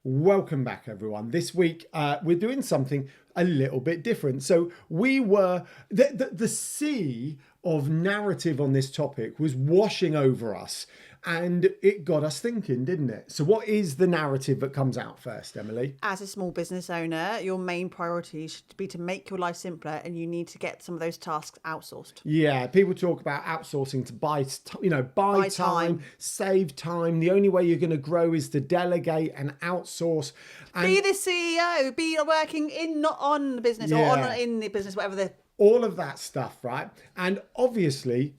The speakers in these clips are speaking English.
Welcome back, everyone. This week, we're doing something a little bit different. So we were, the sea of narrative on this topic was washing over us, and it got us thinking, didn't it? So what is the narrative that comes out first, Emily? As a small business owner, your main priority should be to make your life simpler, and you need to get some of those tasks outsourced. Yeah, people talk about outsourcing to buy time, save time. The only way you're going to grow is to delegate and outsource. And Be the CEO, be working not on the business or in the business, whatever the... all of that stuff, right? And obviously,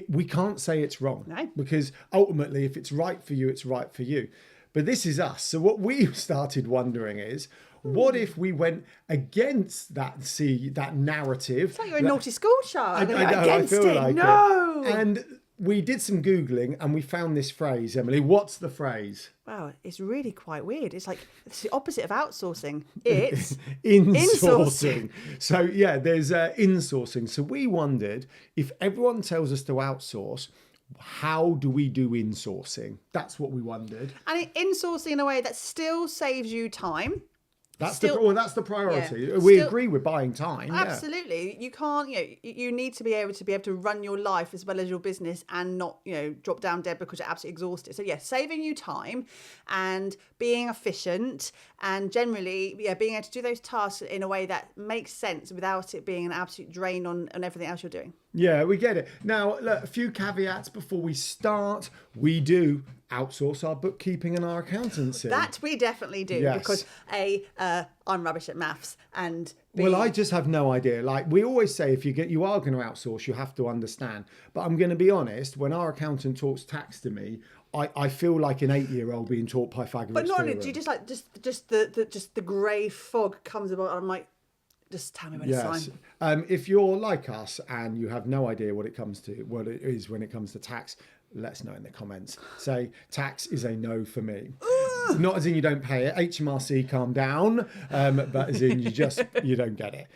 we can't say it's wrong. No. Because ultimately, if it's right for you, it's right for you. But this is us. So what we started wondering is, what if we went against that narrative? It's like you're a naughty school child. I know, against I feel it. like No. it. And we did some Googling and we found this phrase, Emily. What's the phrase? Wow, it's really quite weird. It's like it's the opposite of outsourcing. It's Insourcing. So yeah, there's insourcing. So we wondered, if everyone tells us to outsource, how do we do insourcing? That's what we wondered. And insourcing in a way that still saves you time. That's Still- the priority. yeah, We still- agree with buying time. Yeah. Absolutely. You can't, you need to be able to run your life as well as your business and not, drop down dead because you're absolutely exhausted. So yeah, saving you time and being efficient and generally, being able to do those tasks in a way that makes sense without it being an absolute drain on everything else you're doing. Yeah, we get it. Now, look, a few caveats before we start. We do outsource our bookkeeping and our accountancy. That we definitely do Yes. because I'm rubbish at maths and Well, I just have no idea. Like we always say, if you are going to outsource, you have to understand. But I'm going to be honest, when our accountant talks tax to me, I feel like an 8-year-old being taught Pythagoras. But not only theorem. do you just the grey fog comes about and I'm like, just tell me when it's time. If you're like us and you have no idea what it is when it comes to tax, let us know in the comments. Say tax is a no for me. Not as in you don't pay it. HMRC, calm down. But as in you don't get it.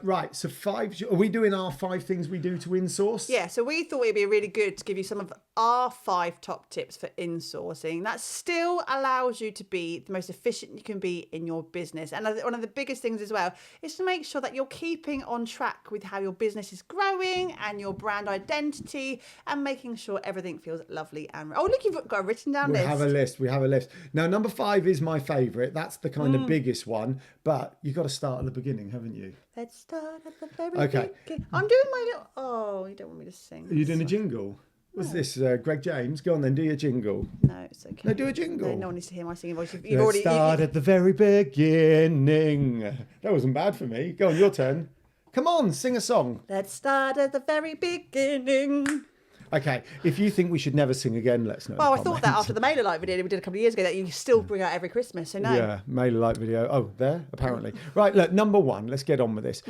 Right. So are we doing our 5 things we do to insource? Yeah, so we thought it'd be really good to give you some of our 5 top tips for insourcing that still allows you to be the most efficient you can be in your business. And one of the biggest things as well is to make sure that you're keeping on track with how your business is growing and your brand identity and making sure everything feels lovely and... Oh, look, you've got a written down list. We have a list. Now, number 5 is my favourite. That's the kind of biggest one. But you've got to start at the beginning, haven't you? Let's start at the very Okay. beginning. I'm doing my little... Oh, you don't want me to sing. Are you doing a jingle? What's this, Greg James? Go on then, do your jingle. No, it's okay. No, do a jingle. No one needs to hear my singing voice. Let's start at the very beginning. That wasn't bad for me. Go on, your turn. Come on, sing a song. Let's start at the very beginning. Okay, if you think we should never sing again, let's know. Well, in I the thought that comments. after the Mailer Light video we did a couple of years ago that you still bring out every Christmas, so no. Yeah, mailer light video. Oh, there, apparently. Right, look, number 1, let's get on with this.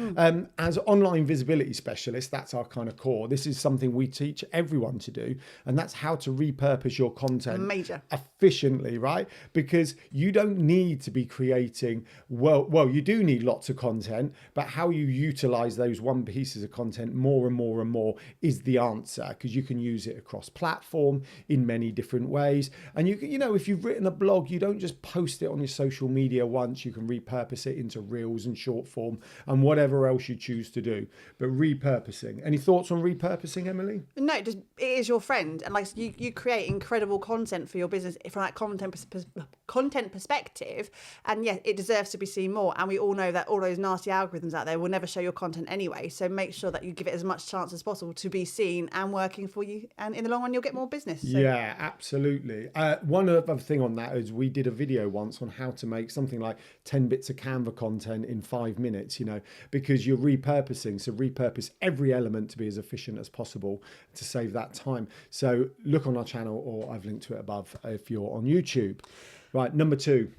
As online visibility specialists, that's our kind of core. This is something we teach everyone to do, and that's how to repurpose your content Major. efficiently, right? Because you don't need to be creating, well, you do need lots of content, but how you utilize those one pieces of content more and more and more is the answer, because you can use it across platform in many different ways. And if you've written a blog, you don't just post it on your social media once. You can repurpose it into reels and short form and whatever else you choose to do. But repurposing. Any thoughts on repurposing, Emily? No, it is your friend, and like you create incredible content for your business from that content perspective, and yeah, it deserves to be seen more. And we all know that all those nasty algorithms out there will never show your content anyway. So make sure that you give it as much chance as possible to be seen and working for you, and in the long run you'll get more business. So. Yeah, absolutely. One other thing on that is we did a video once on how to make something like 10 bits of Canva content in 5 minutes, because you're repurposing. So repurpose every element to be as efficient as possible to save that time. So look on our channel, or I've linked to it above if you're on YouTube. Right, number 2.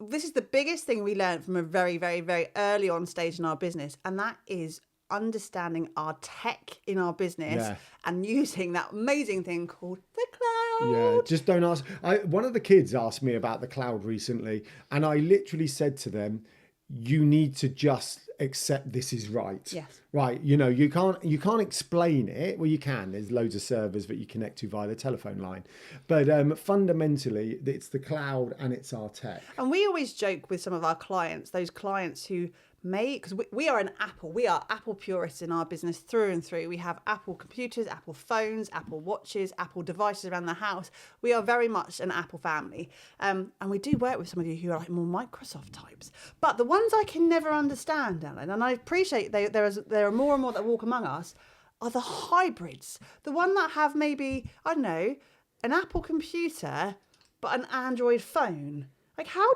This is the biggest thing we learned from a very, very, very early on stage in our business, and that is understanding our tech in our business and using that amazing thing called the cloud. Yeah, just don't ask. One of the kids asked me about the cloud recently, and I literally said to them, you need to just accept this is right. Yes. Right. You can't explain it. Well, you can. There's loads of servers that you connect to via the telephone line. But fundamentally, it's the cloud and it's our tech. And we always joke with some of our clients, those clients who because we are we are Apple purists in our business through and through. We have Apple computers, Apple phones, Apple watches, Apple devices around the house. We are very much an Apple family. And we do work with some of you who are like more Microsoft types. But the ones I can never understand, Alan, and I appreciate there are more and more that walk among us, are the hybrids. The one that have maybe, I don't know, an Apple computer, but an Android phone. Like, how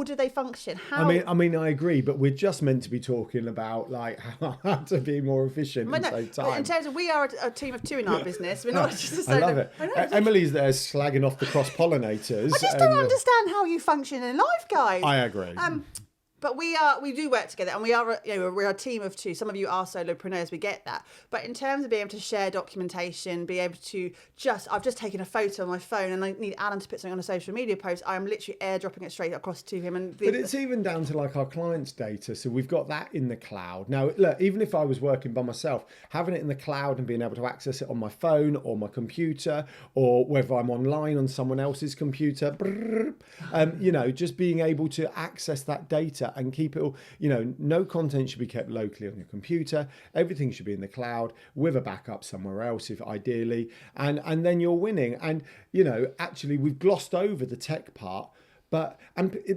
do they function? I mean, I agree, but we're just meant to be talking about like how to be more efficient and save time. In terms of, we are a team of two in our business. We're not just I love it. Emily's there slagging off the cross pollinators. I just don't understand how you function in life, guys. I agree. But we do work together, and we're a team of two. Some of you are solopreneurs, we get that. But in terms of being able to share documentation, be able to I've just taken a photo on my phone and I need Alan to put something on a social media post, I am literally airdropping it straight across to him. But it's even down to like our clients' data. So we've got that in the cloud. Now, look, even if I was working by myself, having it in the cloud and being able to access it on my phone or my computer, or whether I'm online on someone else's computer, just being able to access that data and keep it all, no content should be kept locally on your computer. Everything should be in the cloud with a backup somewhere else, if ideally, and then you're winning. And actually we've glossed over the tech part, but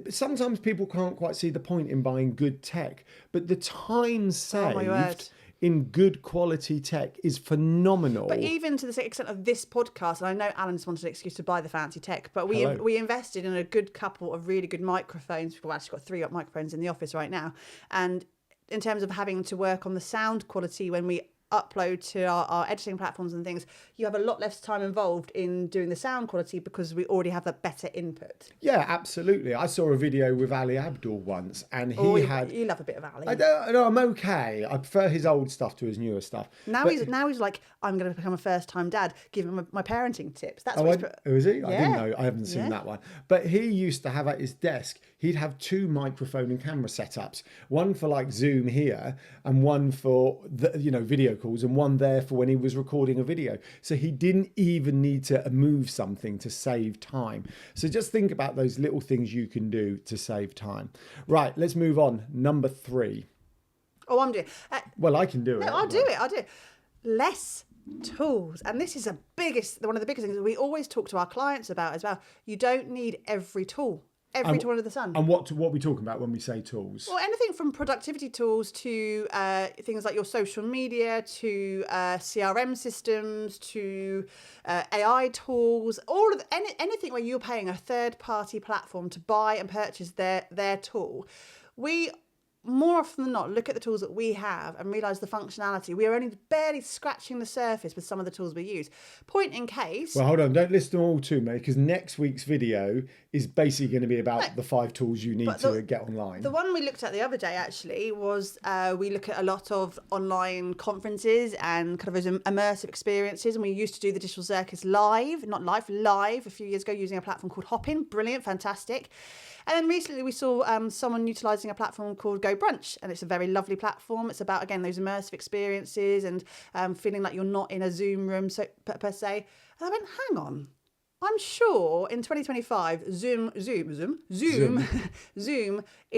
sometimes people can't quite see the point in buying good tech, but the time saved in good quality tech is phenomenal. But even to the extent of this podcast, and I know Alan's wanted an excuse to buy the fancy tech, but we invested in a good couple of really good microphones. We've actually got 3 microphones in the office right now. And in terms of having to work on the sound quality when we upload to our editing platforms and things, you have a lot less time involved in doing the sound quality because we already have that better input. Yeah, absolutely. I saw a video with Ali Abdul once, and you love a bit of Ali. I'm okay. I prefer his old stuff to his newer stuff. Now he's like, I'm going to become a first-time dad, give him my parenting tips. That's is he? Yeah. I didn't know. I haven't seen that one. But he used to have at his desk, he'd have 2 microphone and camera setups, one for like Zoom here and one for the, video calls, and one there for when he was recording a video. So he didn't even need to move something to save time. So just think about those little things you can do to save time. Right, let's move on. Number 3. Oh, I'm doing well, I can do it. I'll do it. Less tools. And this is one of the biggest things we always talk to our clients about as well. You don't need every tool. Tool under the sun. And what are we talking about when we say tools? Well, anything from productivity tools to things like your social media, to CRM systems, to AI tools, anything where you're paying a third-party platform to buy and purchase their tool. We more often than not look at the tools that we have and realise the functionality. We are only barely scratching the surface with some of the tools we use. Point in case... Well, hold on. Don't list them all to me, because next week's video is basically going to be about the 5 tools you need to get online. The one we looked at the other day, actually, was we look at a lot of online conferences and kind of those immersive experiences. And we used to do the Digital Circus live a few years ago using a platform called Hopin. Brilliant, fantastic. And then recently we saw someone utilising a platform called Go Brunch, and it's a very lovely platform. It's about, again, those immersive experiences and feeling like you're not in a Zoom room per se. And I went, hang on. I'm sure in 2025, Zoom is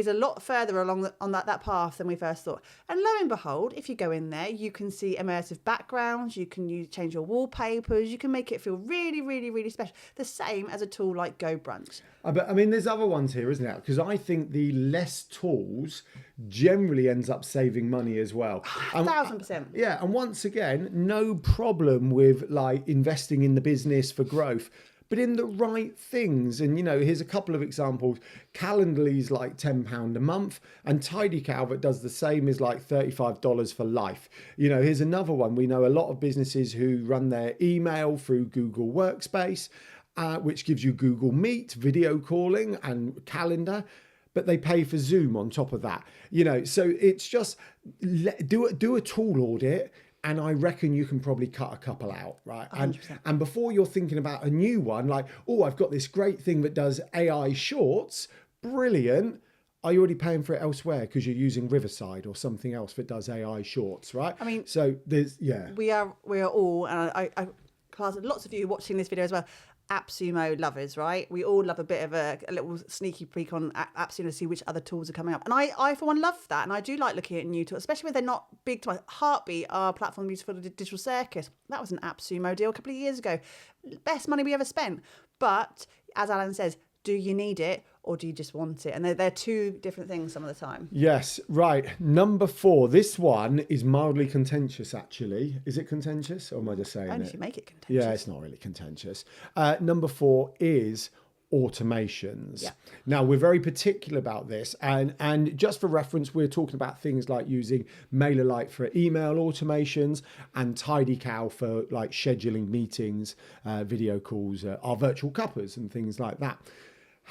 a lot further along on that path than we first thought. And lo and behold, if you go in there, you can see immersive backgrounds, you can change your wallpapers, you can make it feel really, really, really special. The same as a tool like Go Brunch. But I mean, there's other ones here, isn't there? Because I think the less tools generally ends up saving money as well. 1,000%. Yeah, and once again, no problem with like investing in the business for growth, but in the right things. And, here's a couple of examples. Calendly's like £10 a month, and Tidy Cow that does the same is like $35 for life. Here's another one. We know a lot of businesses who run their email through Google Workspace, which gives you Google Meet, video calling and calendar, but they pay for Zoom on top of that. So it's just do a tool audit, and I reckon you can probably cut a couple out, right? And before you're thinking about a new one, like, oh, I've got this great thing that does AI shorts, brilliant. are you already paying for it elsewhere because you're using Riverside or something else that does AI shorts, right? I mean, so there's, we are all, and I class lots of you watching this video as well, AppSumo lovers, right? We all love a bit of a little sneaky peek on AppSumo to see which other tools are coming up. And I for one, love that. And I do like looking at new tools, especially when they're not big to my Heartbeat, our platform used for the digital circus. That was an AppSumo deal a couple of years ago. Best money we ever spent. But as Alan says, do you need it or do you just want it? And they're two different things some of the time. Yes, right. Number 4. This one is mildly contentious, actually. Is it contentious or am I just saying Only it? if you make it contentious. Yeah, it's not really contentious. Number 4 is automations. Yeah. Now, we're very particular about this. And just for reference, we're talking about things like using MailerLite for email automations and TidyCal for like scheduling meetings, video calls, our virtual cuppers and things like that.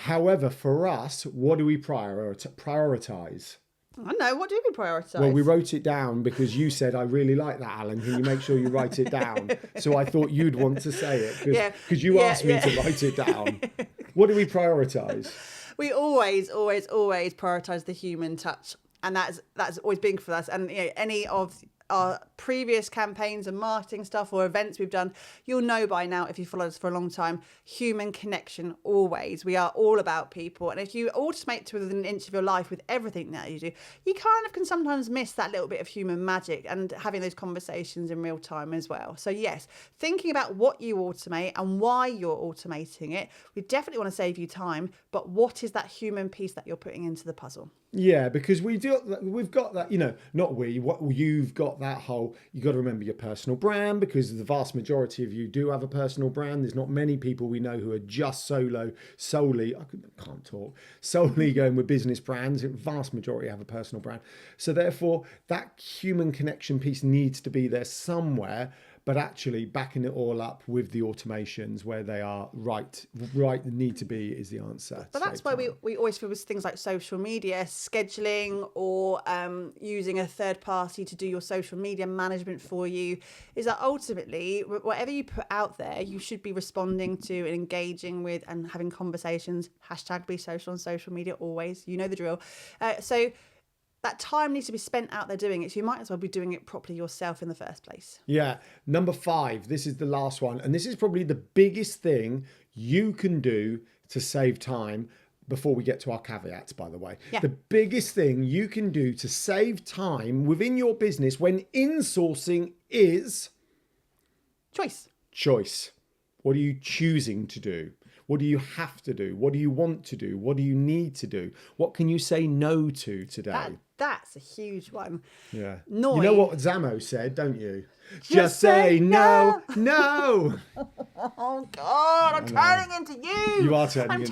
However, for us, what do we prioritize? I know. What do we prioritise? Well, we wrote it down because you said, I really like that, Alan. Can you make sure you write it down? So I thought you'd want to say it because you asked me to write it down. What do we prioritise? We always prioritise the human touch. And that's always big for us. And any of our previous campaigns and marketing stuff or events we've done, you'll know by now, if you followed us for a long time, human connection always. We are all about people. And if you automate to within an inch of your life with everything that you do, you kind of can sometimes miss that little bit of human magic and having those conversations in real time as well. So yes, thinking about what you automate and why you're automating it, we definitely want to save you time, but what is that human piece that you're putting into the puzzle? Yeah, because we've got that, you've got that whole, you got to remember your personal brand, because the vast majority of you do have a personal brand. There's not many people we know who are just solely going with business brands. The vast majority have a personal brand. So therefore, that human connection piece needs to be there somewhere, but actually backing it all up with the automations where they are right need to be is the answer. But that's why we always feel with things like social media, scheduling, or using a third party to do your social media management for you, is that ultimately, whatever you put out there, you should be responding to and engaging with and having conversations. # be social on social media always. You know the drill. So that time needs to be spent out there doing it. So you might as well be doing it properly yourself in the first place. Yeah. Number 5, this is the last one. And this is probably the biggest thing you can do to save time before we get to our caveats, by the way. Yeah. The biggest thing you can do to save time within your business when insourcing is choice. What are you choosing to do? What do you have to do? What do you want to do? What do you need to do? What can you say no to today? That's a huge one. Yeah. Noise. You know what Zamo said, don't you? Just say no. Oh God, I'm turning into you. You are turning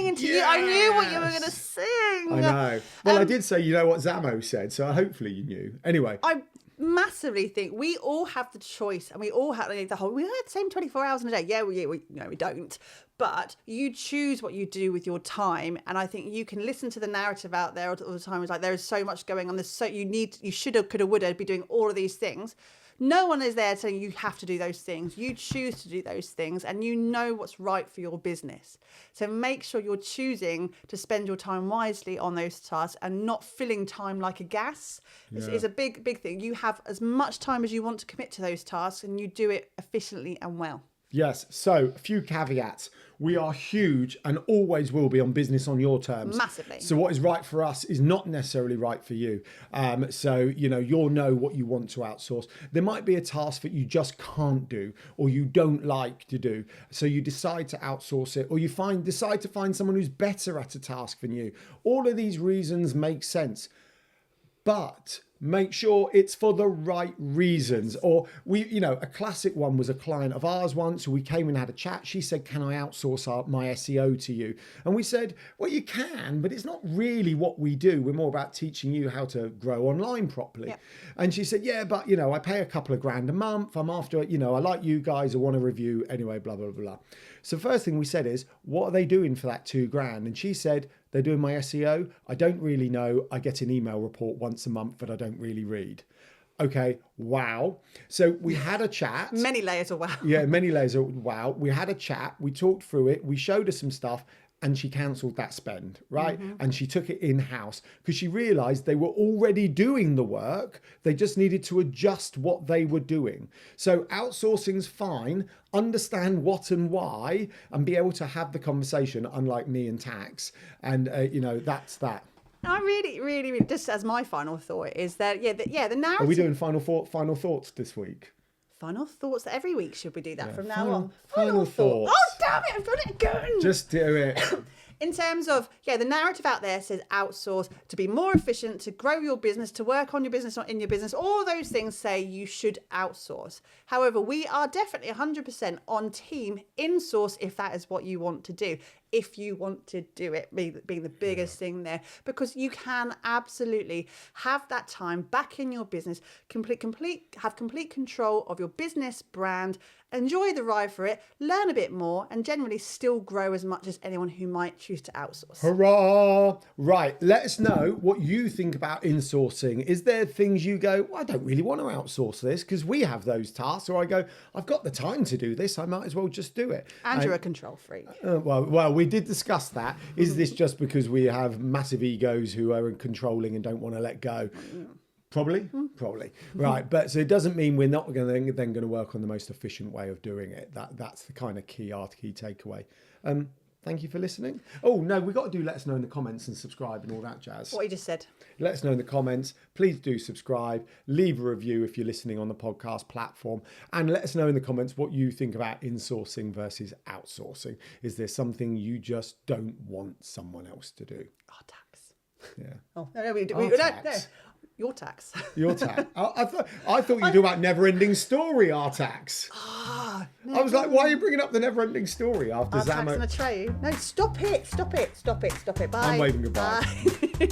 into you. I knew what you were going to sing. I know. Well, I did say, you know what Zamo said, so hopefully you knew. Anyway. I massively think we all have the choice, and we all have we have the same 24 hours in a day. Yeah, we don't. But you choose what you do with your time, and I think you can listen to the narrative out there all the time. It's like there is so much going on. There's so you shoulda, coulda, woulda be doing all of these things. No one is there telling you have to do those things. You choose to do those things, and you know what's right for your business. So make sure you're choosing to spend your time wisely on those tasks and not filling time like a gas. It's a big thing. You have as much time as you want to commit to those tasks, and you do it efficiently and well. Yes. So a few caveats. We are huge and always will be on business on your terms. Massively. So what is right for us is not necessarily right for you. So, you'll know what you want to outsource. There might be a task that you just can't do or you don't like to do. So you decide to outsource it, or you decide to find someone who's better at a task than you. All of these reasons make sense. But make sure it's for the right reasons. Or a classic one was a client of ours once. We came and had a chat. She said, can I outsource my SEO to you? And we said, well, you can, but it's not really what we do. We're more about teaching you how to grow online properly. Yeah. And she said, yeah, but I pay a couple of grand a month. I'm after, I like you guys. I want a review anyway, blah, blah, blah. So the first thing we said is, what are they doing for that $2,000? And she said, they're doing my SEO. I don't really know. I get an email report once a month that I don't really read. Okay, wow. So we had a chat. Many layers of wow. Yeah, many layers of wow. We had a chat. We talked through it. We showed her some stuff. and she cancelled that spend, right? And she took it in-house because she realized they were already doing the work. They just needed to adjust what they were doing. So outsourcing's fine. Understand what and why and be able to have the conversation, unlike me and tax. And, that's that. I really, just as my final thought is that, the narrative. Are we doing final thoughts this week? Final thoughts every week. Should we do that from now on? Final thoughts. Oh, damn it. I've done it again. Just do it. In terms of, the narrative out there says outsource to be more efficient, to grow your business, to work on your business, not in your business. All those things say you should outsource. However, we are definitely 100% on team insource if that is what you want to do. If you want to do it, being the biggest thing there, because you can absolutely have that time back in your business, have complete control of your business brand, enjoy the ride for it, learn a bit more, and generally still grow as much as anyone who might choose to outsource. Hurrah! Right, let us know what you think about insourcing. Is there things you go, I don't really want to outsource this because we have those tasks, or I go, I've got the time to do this, I might as well just do it. And you're a control freak. Well, we did discuss that. Is this just because we have massive egos who are controlling and don't want to let go? Probably. Right. But so it doesn't mean we're not going to work on the most efficient way of doing it. That's the kind of key takeaway. Thank you for listening. Oh, no, we've got to do let us know in the comments and subscribe and all that jazz. What you just said. Let us know in the comments. Please do subscribe. Leave a review if you're listening on the podcast platform. And let us know in the comments what you think about insourcing versus outsourcing. Is there something you just don't want someone else to do? Oh, tax. Yeah. Oh, no, we Our no. tax. Your tax. Your tax. I thought you do about Never Ending Story, our tax. I was like, why are you bringing up the Never Ending Story after Our Zamo? tax on a tray. No, stop it. Bye. I'm waving goodbye. Bye.